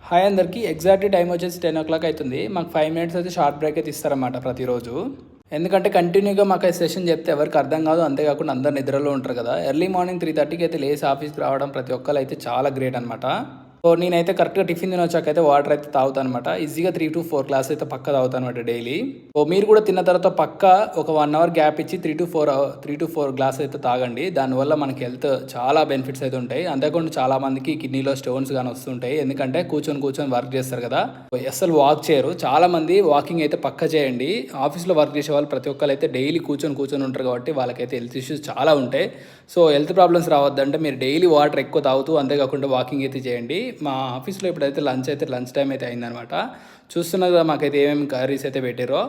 Hi అందరికీ exactly time వచ్చేసి 10 o'clock అవుతుంది. మాకు 5 minutes అయితే షార్ట్ బ్రేక్ అయితే ఇస్తారన్నమాట ప్రతిరోజు. ఎందుకంటే కంటిన్యూగా మాకు సెషన్ చెప్తే ఎవరికి అర్థం కాదు. అంతేకాకుండా అందరు నిద్రలో ఉంటారు కదా. ఎర్లీ మార్నింగ్ 3:30కి అయితే లేసి ఆఫీస్కి రావడం ప్రతి ఒక్కరు అయితే చాలా గ్రేట్ అనమాట. సో నేనైతే కరెక్ట్గా టిఫిన్ తినొచ్చాకైతే వాటర్ అయితే తాగుతాను అనమాట. ఈజీగా 3 to 4 గ్లాస్ అయితే పక్క తాగుతాను అనమాట డైలీ. సో మీరు కూడా తిన్న తర్వాత పక్క ఒక 1 hour గ్యాప్ ఇచ్చి 3 to 4 గ్లాస్ అయితే తాగండి. దానివల్ల మనకి హెల్త్ చాలా బెనిఫిట్స్ అయితే ఉంటాయి. అంతేకాకుండా చాలా మందికి కిడ్నీలో స్టోన్స్ కానీ వస్తుంటాయి. ఎందుకంటే కూర్చొని వర్క్ చేస్తారు కదా, అసలు వాక్ చేయరు. చాలా మంది వాకింగ్ అయితే పక్క చేయండి. ఆఫీస్లో వర్క్ చేసే వాళ్ళు ప్రతి ఒక్కరు అయితే డైలీ కూర్చొని ఉంటారు కాబట్టి వాళ్ళకైతే హెల్త్ ఇష్యూస్ చాలా ఉంటాయి. సో హెల్త్ ప్రాబ్లమ్స్ రావద్దంటే మీరు డైలీ వాటర్ ఎక్కువ తాగుతూ అంతేకాకుండా వాకింగ్ అయితే చేయండి. మా ఆఫీస్లో ఇప్పుడైతే లంచ్ టైం అయితే అయిందనమాట. చూస్తున్నది కదా మాకైతే ఏమేమి కర్రీస్ అయితే పెట్టారో.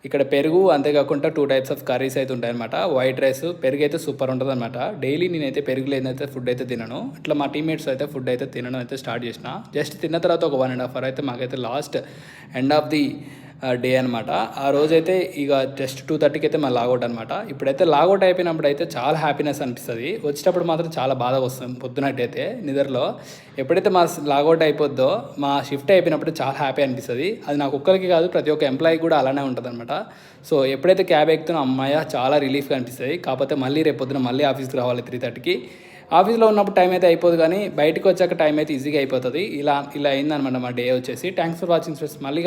ఇక్కడ పెరుగు అంతేకాకుండా 2 types ఆఫ్ కర్రీస్ అయితే ఉంటాయన్నమాట. వైట్ రైస్ పెరుగు అయితే సూపర్ ఉంటుంది అనమాట. డైలీ నేనైతే పెరుగు లేదైతే ఫుడ్ అయితే తినను. ఇట్లా మా టీమ్మేట్స్ అయితే ఫుడ్ అయితే తినడం అయితే స్టార్ట్ చేసిన. జస్ట్ తిన్న తర్వాత ఒక 1.5 hour అయితే మాకైతే last end of the day అనమాట. ఆ రోజైతే ఇక జస్ట్ 2:30కి అయితే మా లాగౌట్ అనమాట. ఇప్పుడైతే లాగౌట్ అయిపోయినప్పుడు అయితే చాలా హ్యాపీనెస్ అనిపిస్తుంది. వచ్చేటప్పుడు మాత్రం చాలా బాధ వస్తుంది పొద్దునట్టయితే నిద్రలో. ఎప్పుడైతే మా లాగౌట్ అయిపోద్దో మా షిఫ్ట్ అయిపోయినప్పుడు చాలా హ్యాపీ అనిపిస్తుంది. అది నాకు ఒక్కరికి కాదు, ప్రతి ఒక్క ఎంప్లాయీ కూడా అలానే ఉంటుంది అనమాట. సో ఎప్పుడైతే క్యాబ్ ఎక్కుతున్నా అమ్మాయ చాలా రిలీఫ్గా అనిపిస్తుంది. కాకపోతే మళ్ళీ రేపు పొద్దున మళ్ళీ ఆఫీస్కి రావాలి 3:30కి. ఆఫీస్లో ఉన్నప్పుడు టైం అయితే అయిపోదు, కానీ బయటకు వచ్చాక టైం అయితే ఈజీగా అయిపోతుంది. ఇలా అయిందనమాట మా డే వచ్చేసి. Thanks for watching friends. మళ్ళీ